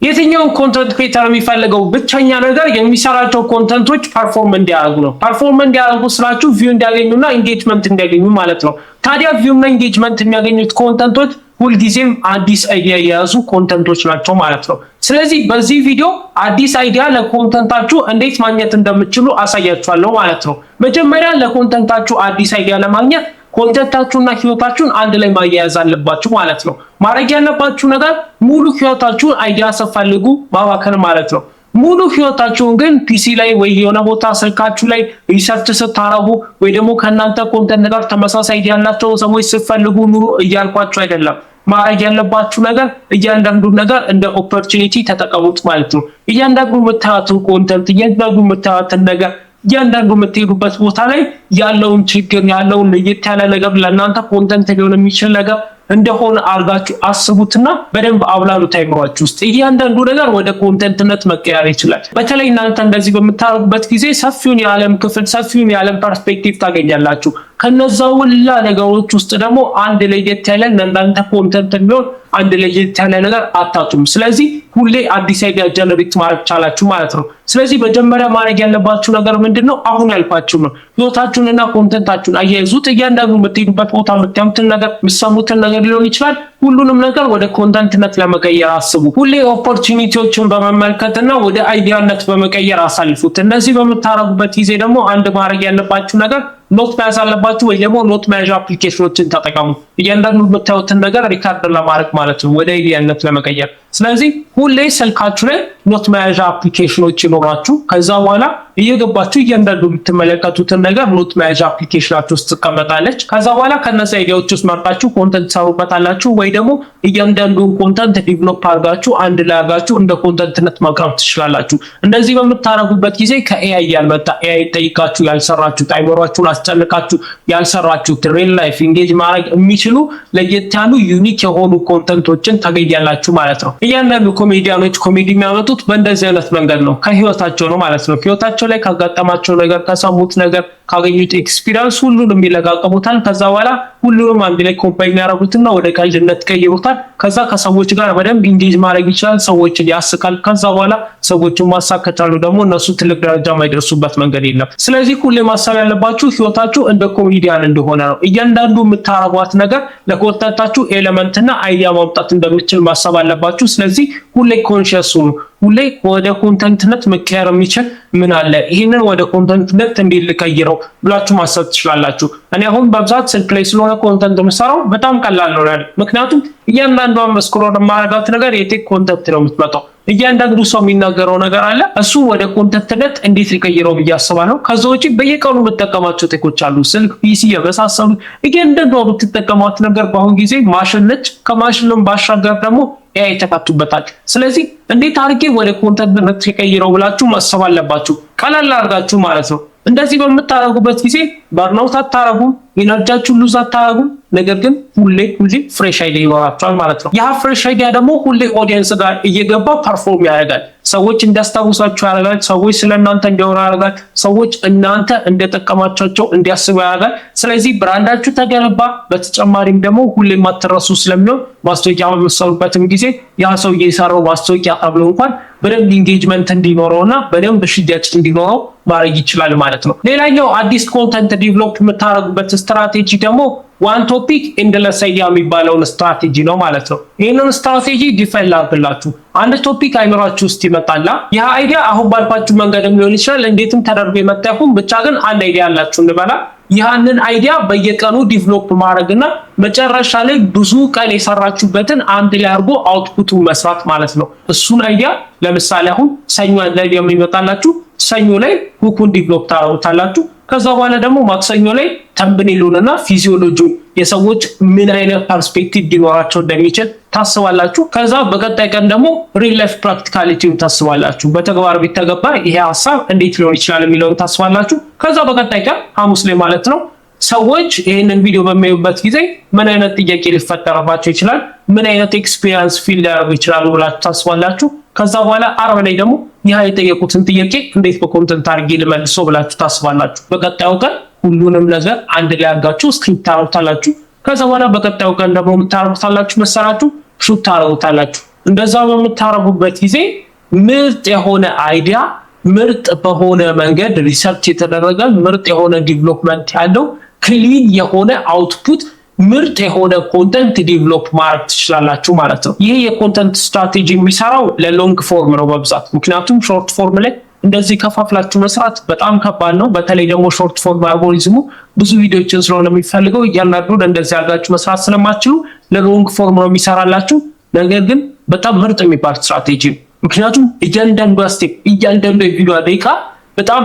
የትኛው ኮንተንት ክሬተር የሚፈልገው ብቸኛ ነገር የሚሰራቸው ኮንተንቶች ፐርፎርም እንዲያደርጉ ነው። ፐርፎርም እንዲያደርጉ ስላችሁ ቪው እንዲያገኙና ኢንጌጅመንት እንዲያገኙ ማለት ነው። ታዲያ ቪውና ኢንጌጅመንት የሚያገኙት ኮንተንቶች ሁልጊዜም አዲስ አይዲያ የያዙ ኮንተንቶች ናቸው ማለት ነው። ስለዚህ በዚህ ቪዲዮ አዲስ አይዲያ ለኮንተንታችሁ እንዴት ማግኘት እንደምትችሉ አሳያችኋለሁ ማለት ነው። መጀመሪያ ለኮንተንታችሁ አዲስ አይዲያ ለማግኘት ኮንተንታችሁና ህይወታችሁን አንድ ላይ ማያያዝ አለባችሁ ማለት ነው። ማድረግ ያለባችሁ ነገር ሙሉ ህይወታችሁን አይዲያ ስትፈልጉ ማባከን ማለት ነው። ሙሉ ህይወታችሁን ግን ፒሲ ላይ ወይ የሆነ ቦታ ስልካችሁ ላይ ሪሰርች ስታረጉ ወይ ደግሞ ከእናንተ ኮንተንት ጋር ተመሳሳይ አይዲያ ያላቸው ሰዎች ስትፈልጉ ኑሩ እያልኳችሁ አይደለም። ማድረግ ያለባችሁ ነገር እያንዳንዱ ነገር እንደ ኦፖርቹኒቲ ተጠቀሙት ማለት ነው። እያንዳንዱ የምታዩትን ኮንተንት እያንዳንዱ የምታዩትን ነገር እያንዳንዱ የምትሄዱበት ቦታ ላይ ያለውን ችግር ያለውን ለየት ያለ ነገር ለእናንተ ኮንተንት ሊሆን የሚችል ነገር እንደሆነ አርጋችሁ አስቡትና በደንብ አብላሉት አይምሯችሁ ውስጥ። እያንዳንዱ ነገር ወደ ኮንተንትነት መቀየር ይችላል። በተለይ እናንተ እንደዚህ በምታደርጉበት ጊዜ ሰፊውን የዓለም ክፍል ሰፊውን የዓለም ፐርስፔክቲቭ ታገኛላችሁ። ከነዛ ሁላ ነገሮች ውስጥ ደግሞ አንድ ለየት ያለ ለእናንተ ኮንተንት የሚሆን አንድ ለየት ያለ ነገር አታጡም። ስለዚህ ሁሌ አዲስ አይዲያ ጀነሬት ማድረግ ቻላችሁ ማለት ነው። ስለዚህ መጀመሪያ ማድረግ ያለባችሁ ነገር ምንድነው? አሁን ያልኳችሁ ነው። ህይወታችሁንና ኮንተንታችሁን አያይዙት። እያንዳንዱ የምትሄዱበት ቦታ የምታዩትን ነገር የምትሰሙትን ነገር ሊሆን ይችላል። ሁሉንም ነገር ወደ ኮንተንትነት ለመቀየር አስቡ። ሁሌ ኦፖርቹኒቲዎችን በመመልከትና ወደ አይዲያነት በመቀየር አሳልፉት። እነዚህ በምታረጉበት ጊዜ ደግሞ አንድ ማድረግ ያለባችሁ ነገር ኖት መያዝ አለባችሁ ወይ ደግሞ ኖት መያዣ አፕሊኬሽኖችን ተጠቀሙ። እያንዳንዱ የምታዩትን ነገር ሪካርድ ለማድረግ ማለት ነው፣ ወደ አይዲያነት ለመቀየር። ስለዚህ ሁሌ ስልካችሁ ላይ ኖት መያዣ አፕሊኬሽኖች ይኖራችሁ። ከዛ በኋላ እየገባችሁ እያንዳንዱ የምትመለከቱትን ነገር ኖት መያዣ አፕሊኬሽናችሁ ውስጥ ትቀመጣለች። ከዛ በኋላ ከነዛ አይዲያዎች ውስጥ መርጣችሁ ኮንተንት ትሰሩበታላችሁ ወይ ደግሞ እያንዳንዱን ኮንተንት ዲቨሎፕ አድርጋችሁ አንድ ላይ አድርጋችሁ እንደ ኮንተንትነት ማቅረብ ትችላላችሁ። እንደዚህ በምታረጉበት ጊዜ ከኤአይ ያልመጣ ኤአይ ጠይቃችሁ ያልሰራችሁት አይምሯችሁን አስጨንቃችሁ ያልሰራችሁት ሪል ላይፍ ኢንጌጅ ማድረግ የሚችሉ ለየት ያሉ ዩኒክ የሆኑ ኮንተንቶችን ታገኛላችሁ ማለት ነው። እያንዳንዱ ኮሜዲያኖች ኮሜዲ የሚያመጡት በእንደዚህ አይነት መንገድ ነው፣ ከህይወታቸው ነው ማለት ነው። ህይወታቸው ላይ ካጋጠማቸው ነገር ከሰሙት ነገር ካገኙት ኤክስፒሪየንስ ሁሉንም ይለቃቀሙታል። ከዛ በኋላ ሁሉንም አንድ ላይ ኮምባይን ያደርጉትና ወደ ቀልድነት ቀይሩታል። ከዛ ከሰዎች ጋር በደንብ ኢንጌጅ ማድረግ ይችላል፣ ሰዎችን ያስቃል። ከዛ በኋላ ሰዎችን ማሳቅ ከቻሉ ደግሞ እነሱ ትልቅ ደረጃ የማይደርሱበት መንገድ የለም። ስለዚህ ሁሌ ማሰብ ያለባችሁ ህይወታችሁ እንደ ኮሜዲያን እንደሆነ ነው። እያንዳንዱ የምታረጓት ነገር ለኮንተንታችሁ ኤሌመንትና አይዲያ ማምጣት እንደምትችል ማሰብ አለባችሁ። ስለዚህ ሁሌ ኮንሺየስ ሁኑ። ሁሌ ወደ ኮንተንትነት መቀየር የሚችል ምን አለ፣ ይሄንን ወደ ኮንተንትነት እንዴት ልቀይረው ብላችሁ ማሰብ ትችላላችሁ። እኔ አሁን በብዛት ስልክ ላይ ስለሆነ ኮንተንት የምሰራው በጣም ቀላል ነው ያለው። ምክንያቱም እያንዳንዷን መስክሮን ማረጋት ነገር የቴክ ኮንተንት ነው የምትመጣው። እያንዳንዱ ሰው የሚናገረው ነገር አለ፣ እሱ ወደ ኮንተንትነት እንዴት ሊቀይረው ብዬ አስባለሁ። ከዛ ውጪ በየቀኑ የምትጠቀማቸው ቴኮች አሉ፣ ስልክ፣ ፒሲ የመሳሰሉ። እያንዳንዱ የምትጠቀሟት ነገር በአሁን ጊዜ ማሽን ነች። ከማሽንም ባሻገር ደግሞ ኤአይ ተካቱበታል። ስለዚህ እንዴት አድርጌ ወደ ኮንተንትነት ተቀይረው ብላችሁ ማሰብ አለባችሁ። ቀላል አድርጋችሁ ማለት ነው። እንደዚህ በምታረጉበት ጊዜ በርናውት አታረጉም፣ ኢነርጂያችሁን ሉዝ አታረጉም። ነገር ግን ሁሌ ፍሬሽ አይዲያ ይኖራችኋል ማለት ነው። ያ ፍሬሽ አይዲያ ደግሞ ሁሌ ኦዲየንስ ጋር እየገባ ፐርፎርም ያደርጋል። ሰዎች እንዲያስታውሳችሁ ያደርጋል። ሰዎች ስለእናንተ እንዲያወሩ ያደርጋል። ሰዎች እናንተ እንደጠቀማቸው እንዲያስቡ ያደርጋል። ስለዚህ ብራንዳችሁ ተገነባ። በተጨማሪም ደግሞ ሁሌ ማትረሱ ስለሚሆን ማስታወቂያ በምትሰሩበትም ጊዜ ያ ሰው እየሰራው ማስታወቂያ አብሎ እንኳን በደንብ ኢንጌጅመንት እንዲኖረውና በደንብ ሽያጭ እንዲኖረው ማድረግ ይችላል ማለት ነው። ሌላኛው አዲስ ኮንተንት ዲቨሎፕ የምታደርጉበት ስትራቴጂ ደግሞ ዋን ቶፒክ ኤንድለስ አይዲያ የሚባለውን ስትራቴጂ ነው ማለት ነው። ይህንን ስትራቴጂ ዲፋይን ላድርግላችሁ። አንድ ቶፒክ አይምራችሁ ውስጥ ይመጣላ። ያ አይዲያ አሁን ባልኳችሁ መንገድም ሊሆን ይችላል፣ እንዴትም ተደርጎ የመጣ ይሁን ብቻ ግን አንድ አይዲያ ያላችሁ እንበላ። ያንን አይዲያ በየቀኑ ዲቨሎፕ ማድረግና መጨረሻ ላይ ብዙ ቀን የሰራችሁበትን አንድ ላይ አድርጎ አውትፑቱ መስራት ማለት ነው። እሱን አይዲያ ለምሳሌ አሁን ሰኞ ላይ የሚመጣላችሁ ሰኞ ላይ ሁኩን ዲቨሎፕ ታደርጉታላችሁ። ከዛ በኋላ ደግሞ ማክሰኞ ላይ ተምብኔሉንና ፊዚዮሎጂውን የሰዎች ምን አይነት ፐርስፔክቲቭ ሊኖራቸው እንደሚችል ታስባላችሁ። ከዛ በቀጣይ ቀን ደግሞ ሪል ላይፍ ፕራክቲካሊቲውን ታስባላችሁ። በተግባር ቢተገባ ይሄ ሐሳብ እንዴት ሊሆን ይችላል የሚለውን ታስባላችሁ። ከዛ በቀጣይ ቀን ሐሙስ ላይ ማለት ነው ሰዎች ይሄንን ቪዲዮ በሚያዩበት ጊዜ ምን አይነት ጥያቄ ሊፈጠርባቸው ይችላል፣ ምን አይነት ኤክስፒሪየንስ ፊል ሊያደርጉ ይችላሉ ብላችሁ ታስባላችሁ። ከዛ በኋላ አርብ ላይ ደግሞ ያ የጠየቁትን ጥያቄ እንዴት በኮንተንት አድርጌ ልመልሰው ብላችሁ ታስባላችሁ። በቀጣዩ ቀን ሁሉንም ነገር አንድ ላይ አድርጋችሁ ስክሪፕት ታረጉታላችሁ። ከዛ በኋላ በቀጣዩ ቀን ደግሞ ታረጉታላችሁ መሰራችሁ ሹት ታረጉታላችሁ። እንደዛ በምታረጉበት ጊዜ ምርጥ የሆነ አይዲያ ምርጥ በሆነ መንገድ ሪሰርች የተደረገ ምርጥ የሆነ ዲቨሎፕመንት ያለው ክሊን የሆነ አውትፑት ምርጥ የሆነ ኮንተንት ዲቨሎፕ ማድረግ ትችላላችሁ ማለት ነው። ይሄ የኮንተንት ስትራቴጂ የሚሰራው ለሎንግ ፎርም ነው በብዛት። ምክንያቱም ሾርት ፎርም ላይ እንደዚህ ከፋፍላችሁ መስራት በጣም ከባድ ነው። በተለይ ደግሞ ሾርት ፎርም አልጎሪዝሙ ብዙ ቪዲዮችን ስለሆነ የሚፈልገው እያንዳንዱን እንደዚህ አድርጋችሁ መስራት ስለማትችሉ ለሎንግ ፎርም ነው የሚሰራላችሁ። ነገር ግን በጣም ምርጥ የሚባል ስትራቴጂ ነው። ምክንያቱም እያንዳንዷ ስቴፕ እያንዳንዱ የቪዲዮ ደቂቃ በጣም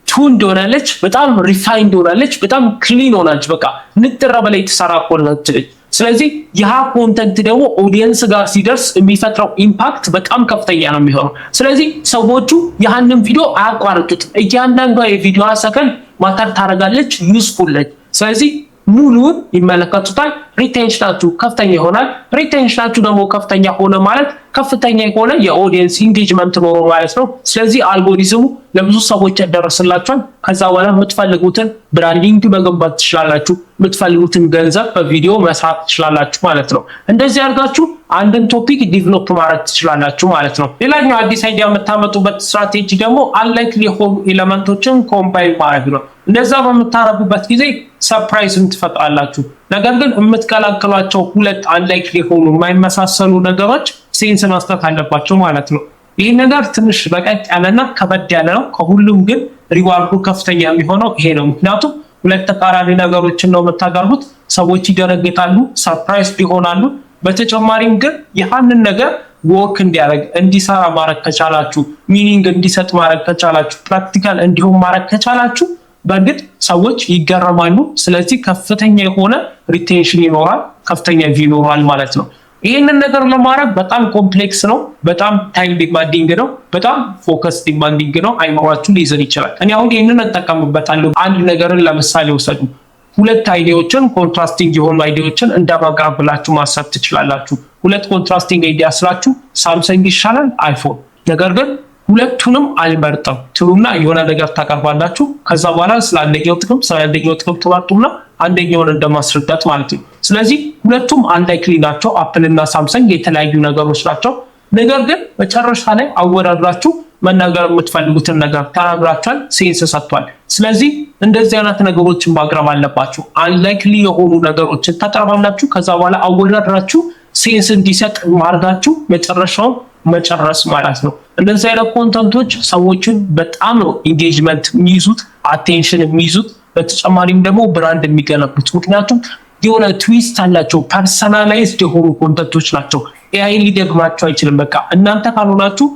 ቱንድ ሆናለች፣ በጣም ሪፋይንድ ሆናለች፣ በጣም ክሊን ሆናለች። በቃ ንጥረ በላይ የተሰራ ኮንተንት። ስለዚህ ያ ኮንተንት ደግሞ ኦዲየንስ ጋር ሲደርስ የሚፈጥረው ኢምፓክት በጣም ከፍተኛ ነው የሚሆነው። ስለዚህ ሰዎቹ ያንን ቪዲዮ አያቋርጡትም። እያንዳንዷ የቪዲዮ ሰከንድ ማተር ታደርጋለች፣ ዩስፉል ነች። ስለዚህ ሙሉን ይመለከቱታል። ሪቴንሽናችሁ ከፍተኛ ይሆናል። ሪቴንሽናችሁ ደግሞ ከፍተኛ ሆነ ማለት ከፍተኛ የሆነ የኦዲየንስ ኢንጌጅመንት ኖሮ ማለት ነው። ስለዚህ አልጎሪዝሙ ለብዙ ሰዎች ያደረስላችኋል። ከዛ በኋላ የምትፈልጉትን ብራንዲንግ መገንባት ትችላላችሁ። የምትፈልጉትን ገንዘብ በቪዲዮ መስራት ትችላላችሁ ማለት ነው። እንደዚህ አድርጋችሁ አንድን ቶፒክ ዲቨሎፕ ማድረግ ትችላላችሁ ማለት ነው። ሌላኛው አዲስ አይዲያ የምታመጡበት ስትራቴጂ ደግሞ አንላይክሊ የሆኑ ኤሌመንቶችን ኮምባይን ማድረግ ነው። እንደዛ በምታረጉበት ጊዜ ሰርፕራይዝን ትፈጥራላችሁ። ነገር ግን የምትቀላቅሏቸው ሁለት አንላይክሊ የሆኑ የማይመሳሰሉ ነገሮች ሴንስ መስጠት አለባቸው ማለት ነው። ይህ ነገር ትንሽ በቀጥ ያለና ከበድ ያለ ነው። ከሁሉም ግን ሪዋርዱ ከፍተኛ የሚሆነው ይሄ ነው። ምክንያቱም ሁለት ተቃራኒ ነገሮችን ነው የምታቀርቡት። ሰዎች ይደነግጣሉ፣ ሰርፕራይዝ ይሆናሉ። በተጨማሪም ግን ያንን ነገር ወርክ እንዲያደርግ እንዲሰራ ማድረግ ከቻላችሁ፣ ሚኒንግ እንዲሰጥ ማድረግ ከቻላችሁ፣ ፕራክቲካል እንዲሆን ማድረግ ከቻላችሁ በእርግጥ ሰዎች ይገረማሉ። ስለዚህ ከፍተኛ የሆነ ሪቴንሽን ይኖራል፣ ከፍተኛ ቪው ይኖራል ማለት ነው። ይህንን ነገር ለማድረግ በጣም ኮምፕሌክስ ነው፣ በጣም ታይም ዲማንዲንግ ነው፣ በጣም ፎከስ ዲማንዲንግ ነው። አይምሯችሁ ሊይዘን ይችላል። እኔ አሁን ይህንን እጠቀምበታለሁ። አንድ ነገርን ለምሳሌ ውሰዱ። ሁለት አይዲያዎችን ኮንትራስቲንግ የሆኑ አይዲያዎችን እንደማቅረብ ብላችሁ ማሰብ ትችላላችሁ። ሁለት ኮንትራስቲንግ አይዲያ ስላችሁ ሳምሰንግ ይሻላል አይፎን፣ ነገር ግን ሁለቱንም አልመርጥም ትሉና የሆነ ነገር ታቀርባላችሁ። ከዛ በኋላ ስለ አንደኛው ጥቅም ትመርጡና አንደኛውን እንደማስረዳት ማለት ነው። ስለዚህ ሁለቱም አንላይክሊ ናቸው። አፕል እና ሳምሰንግ የተለያዩ ነገሮች ናቸው። ነገር ግን መጨረሻ ላይ አወዳድራችሁ መናገር የምትፈልጉትን ነገር ተናግራችኋል፣ ሴንስ ሰጥቷል። ስለዚህ እንደዚህ አይነት ነገሮችን ማቅረብ አለባችሁ። አንላይክሊ የሆኑ ነገሮችን ታቀርባላችሁ። ከዛ በኋላ አወዳድራችሁ ሴንስ እንዲሰጥ ማድረጋችሁ መጨረሻውን መጨረስ ማለት ነው። እንደዚህ አይነት ኮንተንቶች ሰዎችን በጣም ነው ኢንጌጅመንት የሚይዙት፣ አቴንሽን የሚይዙት፣ በተጨማሪም ደግሞ ብራንድ የሚገነቡት። ምክንያቱም የሆነ ትዊስት አላቸው፣ ፐርሰናላይዝድ የሆኑ ኮንተንቶች ናቸው። ኤአይ ሊደግማቸው አይችልም። በቃ እናንተ ካልሆናችሁ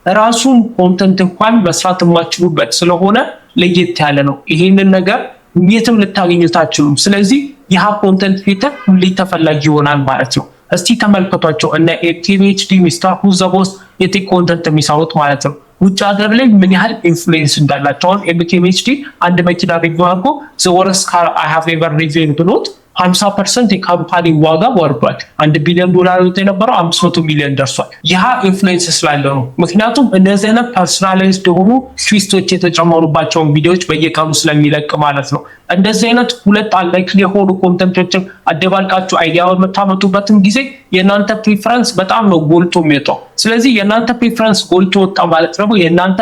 ራሱን ኮንተንት እንኳን መስራት የማትችሉበት ስለሆነ ለየት ያለ ነው። ይሄንን ነገር የትም ልታገኙት አትችሉም። ስለዚህ ይህ ኮንተንት ክሬተር ሁሌ ተፈላጊ ይሆናል ማለት ነው። እስቲ ተመልከቷቸው እነ ኤቲቪኤችዲ ሚስተር ሁዝ ዘ ቦስ የቴክ ኮንተንት የሚሰሩት ማለት ነው። ውጭ ሀገር ላይ ምን ያህል ኢንፍሉዌንስ እንዳላቸው አሁን ኤቲቪኤችዲ አንድ መኪና ሪቪው አድርጎ ዘ ወርስት ካር አይ ሃቭ ኤቨር ሪቪውድ ብሎት 50% የካምፓኒ ዋጋ ወርዷል። $1 ቢሊዮን የነበረው 500 ሚሊዮን ደርሷል። ይህ ኢንፍሉዌንስ ስላለው ነው። ምክንያቱም እነዚህ አይነት ፐርሰናላይዝድ የሆኑ ትዊስቶች የተጨመሩባቸውን ቪዲዮዎች በየቀኑ ስለሚለቅ ማለት ነው። እንደዚህ አይነት ሁለት አንላይክሊ የሆኑ ኮንተንቶችን አደባልቃችሁ አይዲያ በምታመጡበትም ጊዜ የእናንተ ፕሪፈረንስ በጣም ነው ጎልቶ የሚወጣው። ስለዚህ የእናንተ ፕሪፈረንስ ጎልቶ ወጣ ማለት ደግሞ የእናንተ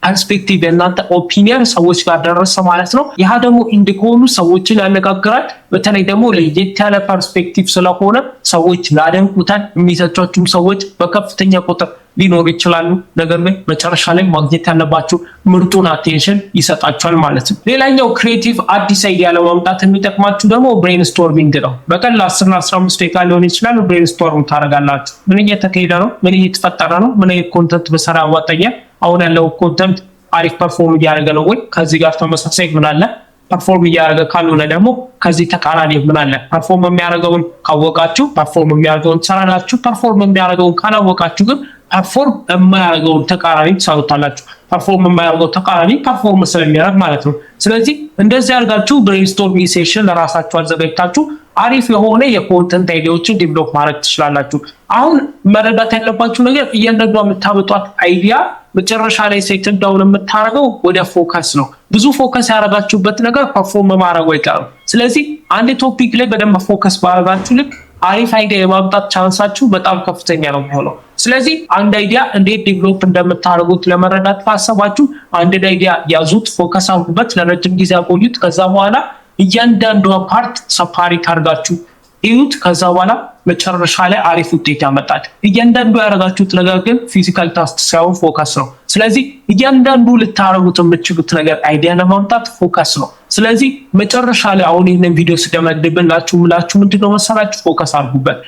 ፐርስፔክቲቭ የእናንተ ኦፒኒየን ሰዎች ጋር ደረሰ ማለት ነው። ይህ ደግሞ እንዲሆኑ ሰዎችን ያነጋግራል። በተለይ ደግሞ ለየት ያለ ፐርስፔክቲቭ ስለሆነ ሰዎች ላደንቁታል። የሚሰጧችሁም ሰዎች በከፍተኛ ቁጥር ሊኖሩ ይችላሉ። ነገር ግን መጨረሻ ላይ ማግኘት ያለባችሁ ምርጡን አቴንሽን ይሰጣችኋል ማለት ነው። ሌላኛው ክሬቲቭ አዲስ አይዲያ ለማምጣት የሚጠቅማችሁ ደግሞ ብሬንስቶርሚንግ ነው። በቀን ለ10-15 ደቂቃ ሊሆን ይችላል ብሬንስቶርም ታደርጋላችሁ። ምን እየተካሄደ ነው? ምን እየተፈጠረ ነው? ምን አይነት ኮንተንት በሰራ ያዋጣኛል? አሁን ያለው ኮንተንት አሪፍ ፐርፎርም እያደረገ ነው ወይ? ከዚህ ጋር ተመሳሳይ ምን አለ? ፐርፎርም እያደረገ ካልሆነ ደግሞ ከዚህ ተቃራኒ ምን አለ? ፐርፎርም የሚያደርገውን ካወቃችሁ ፐርፎርም የሚያደርገውን ትሰራላችሁ። ፐርፎርም የሚያደርገውን ካላወቃችሁ ግን ፐርፎርም የማያደርገውን ተቃራኒ ትሰሩታላችሁ። ፐርፎርም የማያደርገው ተቃራኒ ፐርፎርም ስለሚያደርግ ማለት ነው። ስለዚህ እንደዚህ አድርጋችሁ ብሬንስቶርሚንግ ሴሽን ለራሳችሁ አዘጋጅታችሁ አሪፍ የሆነ የኮንተንት አይዲያዎችን ዲቨሎፕ ማድረግ ትችላላችሁ። አሁን መረዳት ያለባችሁ ነገር እያንዳንዷ የምታመጧት አይዲያ መጨረሻ ላይ ሴትል ዳውን የምታደርገው ወደ ፎከስ ነው። ብዙ ፎከስ ያደረጋችሁበት ነገር ፐርፎርም ማድረግ አይቀርም። ስለዚህ አንድ ቶፒክ ላይ በደንብ ፎከስ ባደረጋችሁ ልክ አሪፍ አይዲያ የማምጣት ቻንሳችሁ በጣም ከፍተኛ ነው የሚሆነው። ስለዚህ አንድ አይዲያ እንዴት ዴቨሎፕ እንደምታደርጉት ለመረዳት ካሰባችሁ አንድ አይዲያ ያዙት፣ ፎከስ አድርጉበት፣ ለረጅም ጊዜ አቆዩት። ከዛ በኋላ እያንዳንዷ ፓርት ሰፓሬት አድርጋችሁ እዩት። ከዛ በኋላ መጨረሻ ላይ አሪፍ ውጤት ያመጣል። እያንዳንዱ ያደረጋችሁት ነገር ግን ፊዚካል ታስክ ሳይሆን ፎከስ ነው። ስለዚህ እያንዳንዱ ልታረጉት የምትችሉት ነገር አይዲያ ለማምጣት ፎከስ ነው። ስለዚህ መጨረሻ ላይ አሁን ይህንን ቪዲዮ ስደመድብላችሁ ምላችሁ ምንድነው መሰላችሁ? ፎከስ አድርጉበት።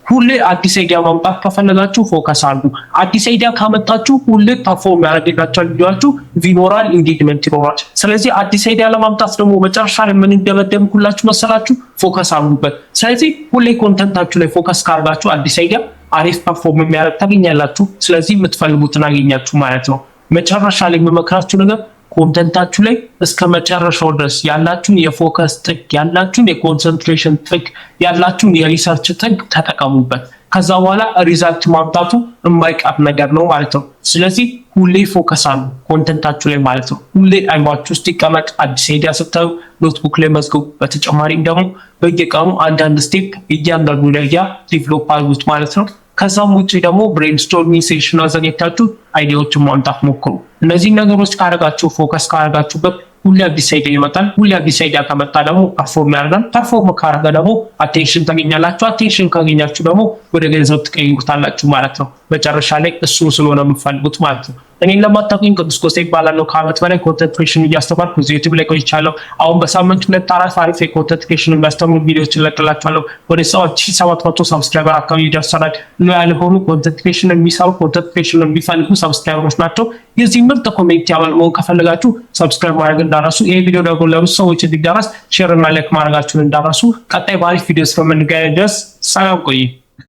ሁሌ አዲስ አይዲያ ማምጣት ከፈለጋችሁ ፎከስ አድርጉ። አዲስ አይዲያ ካመጣችሁ ሁሌ ፐርፎርም ያደርግላችኋል፣ ቪዲዮአችሁ ቪኖራል ኢንጌጅመንት ይኖራል። ስለዚህ አዲስ አይዲያ ለማምጣት ደግሞ መጨረሻ ላይ ምን እንደመደምኩላችሁ መሰላችሁ? ፎከስ አድርጉበት። ስለዚህ ሁሌ ኮንተንታችሁ ላይ ፎከስ ካርጋችሁ አዲስ አይዲያ አሪፍ ፐርፎርም የሚያደርግ ታገኛላችሁ። ስለዚህ የምትፈልጉትን አገኛችሁ ማለት ነው። መጨረሻ ላይ የምመክራችሁ ነገር ኮንተንታችሁ ላይ እስከ መጨረሻው ድረስ ያላችሁን የፎከስ ጥግ፣ ያላችሁን የኮንሰንትሬሽን ጥግ፣ ያላችሁን የሪሰርች ጥግ ተጠቀሙበት። ከዛ በኋላ ሪዛልት ማምጣቱ የማይቀር ነገር ነው ማለት ነው። ስለዚህ ሁሌ ፎከስ አሉ ኮንተንታችሁ ላይ ማለት ነው። ሁሌ አይማችሁ ውስጥ ይቀመጥ። አዲስ አይዲያ ስታዩ ኖትቡክ ላይ መዝገቡ። በተጨማሪም ደግሞ በየቀኑ አንዳንድ ስቴፕ እያንዳንዱ ደረጃ ዲቨሎፕ አድርጉት ማለት ነው። ከዛም ውጭ ደግሞ ብሬንስቶርሚንግ ሴሽን አዘጋጅታችሁ አይዲያዎችን ማምጣት ሞክሩ። እነዚህ ነገሮች ካረጋችሁ፣ ፎከስ ካረጋችሁበት ሁሌ አዲስ አይዲያ ይመጣል። ሁሌ አዲስ አይዲያ ከመጣ ደግሞ ፐርፎርም ያደርጋል። ፐርፎርም ካረገ ደግሞ አቴንሽን ታገኛላችሁ። አቴንሽን ካገኛችሁ ደግሞ ወደ ገንዘብ ትቀይሩታላችሁ ማለት ነው። መጨረሻ ላይ እሱ ስለሆነ የምትፈልጉት ማለት ነው። እኔን ለማታውቁኝ ቅዱስ ጎሴ ይባላለሁ። ከዓመት በላይ ኮንተንት ክሬሽን እያስተማርኩ ዩቲዩብ ላይ ቆይቻለሁ። አሁን በሳምንት 2-4 አሪፍ የኮንተንት ክሬሽን የሚያስተምሩ ቪዲዮዎችን እለቅላችኋለሁ። ወደ 700 ሰብስክራይበር አካባቢ ይደርሰናል። ያልሆኑ ኮንተንት ክሬሽን የሚሰሩ ኮንተንት ክሬሽን የሚፈልጉ ሰብስክራይበሮች ናቸው። የዚህ ምርጥ ኮሚኒቲ አባል መሆን ከፈለጋችሁ ሰብስክራይብ ማድረግ እንዳረሱ። ይሄ ቪዲዮ ደግሞ ለብዙ ሰዎች እንዲደርስ ሼር እና ላይክ ማድረጋችሁን እንዳረሱ። ቀጣይ በአሪፍ ቪዲዮ እስከምንገናኝ ድረስ ሰላም ቆዩ።